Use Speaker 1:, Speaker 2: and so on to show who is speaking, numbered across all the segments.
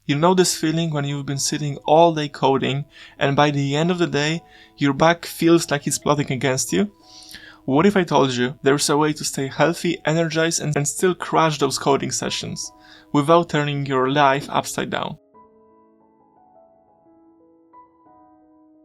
Speaker 1: You know this feeling when you've been sitting all day coding and by the end of the day, your back feels like it's plotting against you? What if I told you there's a way to stay healthy, energized and still crush those coding sessions without turning your life upside down?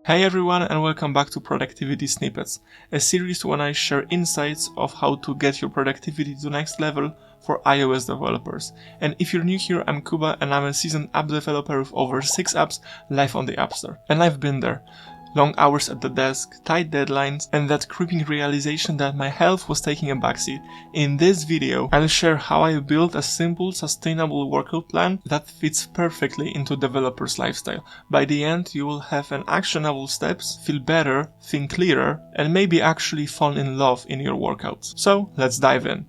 Speaker 1: Hey everyone and welcome back to Productivity Snippets, a series when I share insights of how to get your productivity to the next level for iOS developers. And if you're new here, I'm Kuba and I'm a seasoned app developer with over 6 apps live on the App Store. And I've been there. Long hours at the desk, tight deadlines, and that creeping realization that my health was taking a backseat. In this video, I'll share how I built a simple, sustainable workout plan that fits perfectly into developer's lifestyle. By the end, you will have an actionable steps, feel better, think clearer, and maybe actually fall in love in your workouts. So, let's dive in.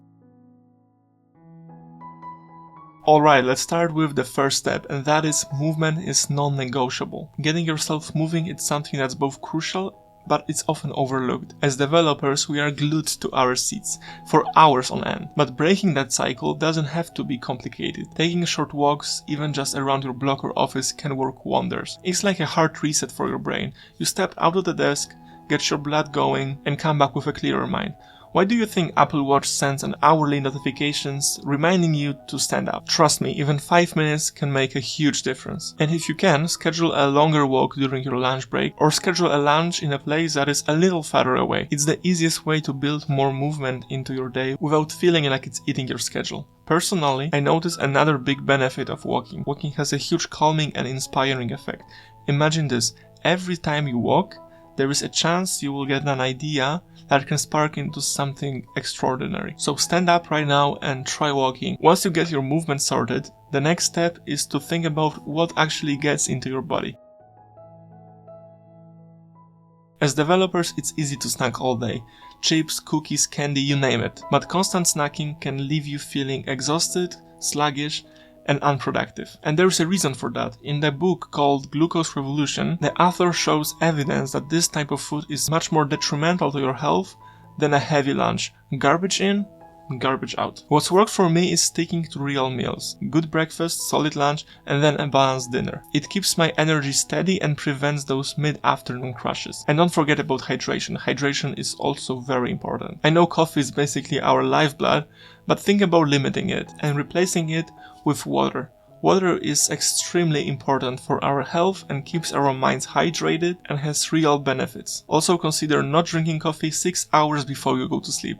Speaker 1: Alright, let's start with the first step, and that is movement is non-negotiable. Getting yourself moving is something that's both crucial, but it's often overlooked. As developers, we are glued to our seats for hours on end. But breaking that cycle doesn't have to be complicated. Taking short walks, even just around your block or office, can work wonders. It's like a hard reset for your brain. You step out of the desk, get your blood going, and come back with a clearer mind. Why do you think Apple Watch sends an hourly notifications reminding you to stand up? Trust me, even 5 minutes can make a huge difference. And if you can, schedule a longer walk during your lunch break or schedule a lunch in a place that is a little farther away. It's the easiest way to build more movement into your day without feeling like it's eating your schedule. Personally, I notice another big benefit of walking. Walking has a huge calming and inspiring effect. Imagine this, every time you walk, there is a chance you will get an idea that can spark into something extraordinary. So stand up right now and try walking. Once you get your movement sorted, the next step is to think about what actually gets into your body. As developers, it's easy to snack all day. Chips, cookies, candy, you name it. But constant snacking can leave you feeling exhausted, sluggish, and unproductive. And there's a reason for that. In the book called Glucose Revolution, the author shows evidence that this type of food is much more detrimental to your health than a heavy lunch. Garbage in, garbage out. What's worked for me is sticking to real meals. Good breakfast, solid lunch, and then a balanced dinner. It keeps my energy steady and prevents those mid-afternoon crashes. And don't forget about hydration. Hydration is also very important. I know coffee is basically our lifeblood, but think about limiting it and replacing it with water. Water is extremely important for our health and keeps our minds hydrated and has real benefits. Also consider not drinking coffee 6 hours before you go to sleep.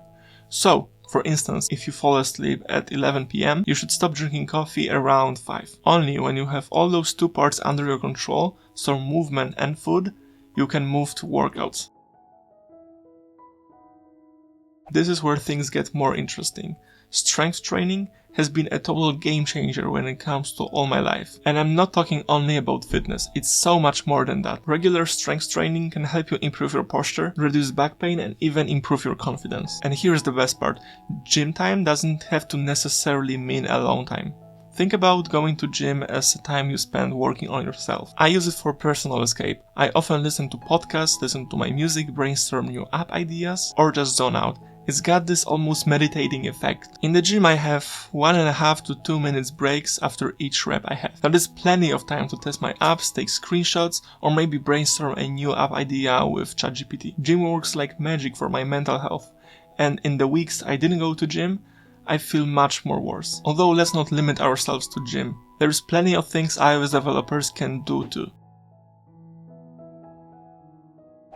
Speaker 1: So, for instance, if you fall asleep at 11 p.m., you should stop drinking coffee around 5. Only when you have all those two parts under your control, so movement and food, you can move to workouts. This is where things get more interesting. Strength training has been a total game changer when it comes to all my life. And I'm not talking only about fitness, it's so much more than that. Regular strength training can help you improve your posture, reduce back pain and even improve your confidence. And here's the best part, gym time doesn't have to necessarily mean a long time. Think about going to gym as a time you spend working on yourself. I use it for personal escape. I often listen to podcasts, listen to my music, brainstorm new app ideas, or just zone out. It's got this almost meditating effect. In the gym I have 1.5 to 2 minutes breaks after each rep I have. That is plenty of time to test my apps, take screenshots, or maybe brainstorm a new app idea with ChatGPT. Gym works like magic for my mental health. And in the weeks I didn't go to gym, I feel much more worse. Although let's not limit ourselves to gym. There's plenty of things iOS developers can do too.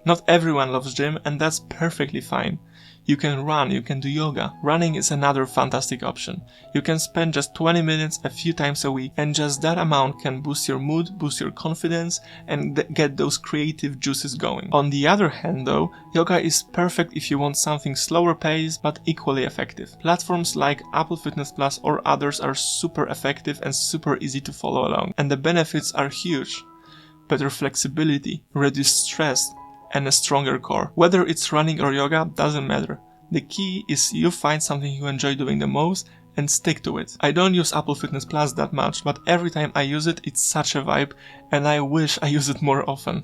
Speaker 1: Not everyone loves gym and that's perfectly fine. You can run, you can do yoga. Running is another fantastic option. You can spend just 20 minutes a few times a week and just that amount can boost your mood, boost your confidence and get those creative juices going. On the other hand though, yoga is perfect if you want something slower paced but equally effective. Platforms like Apple Fitness Plus or others are super effective and super easy to follow along. And the benefits are huge. Better flexibility, reduced stress, and a stronger core. Whether it's running or yoga, doesn't matter. The key is you find something you enjoy doing the most and stick to it. I don't use Apple Fitness Plus that much, but every time I use it, it's such a vibe and I wish I use it more often.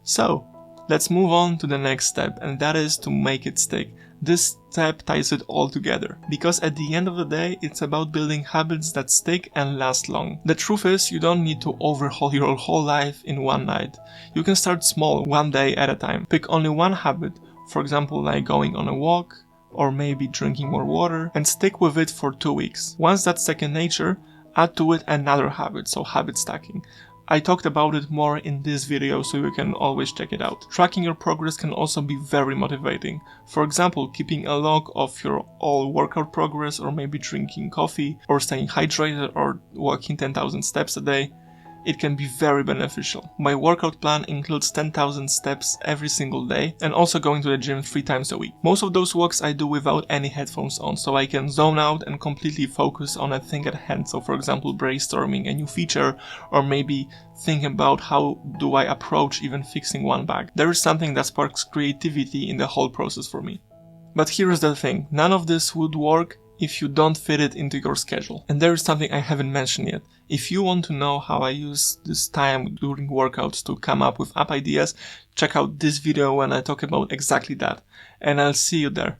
Speaker 1: So, let's move on to the next step and that is to make it stick. This step ties it all together, because at the end of the day, it's about building habits that stick and last long. The truth is, you don't need to overhaul your whole life in one night. You can start small, one day at a time. Pick only one habit, for example like going on a walk, or maybe drinking more water, and stick with it for 2 weeks. Once that's second nature, add to it another habit, so habit stacking. I talked about it more in this video, so you can always check it out. Tracking your progress can also be very motivating. For example, keeping a log of your all workout progress, or maybe drinking coffee, or staying hydrated, or walking 10,000 steps a day. It can be very beneficial. My workout plan includes 10,000 steps every single day, and also going to the gym 3 times a week. Most of those walks I do without any headphones on, so I can zone out and completely focus on a thing at hand. So for example, brainstorming a new feature, or maybe thinking about how do I approach even fixing one bug. There is something that sparks creativity in the whole process for me. But here is the thing, none of this would work if you don't fit it into your schedule. And there is something I haven't mentioned yet. If you want to know how I use this time during workouts to come up with app ideas, check out this video when I talk about exactly that. And I'll see you there.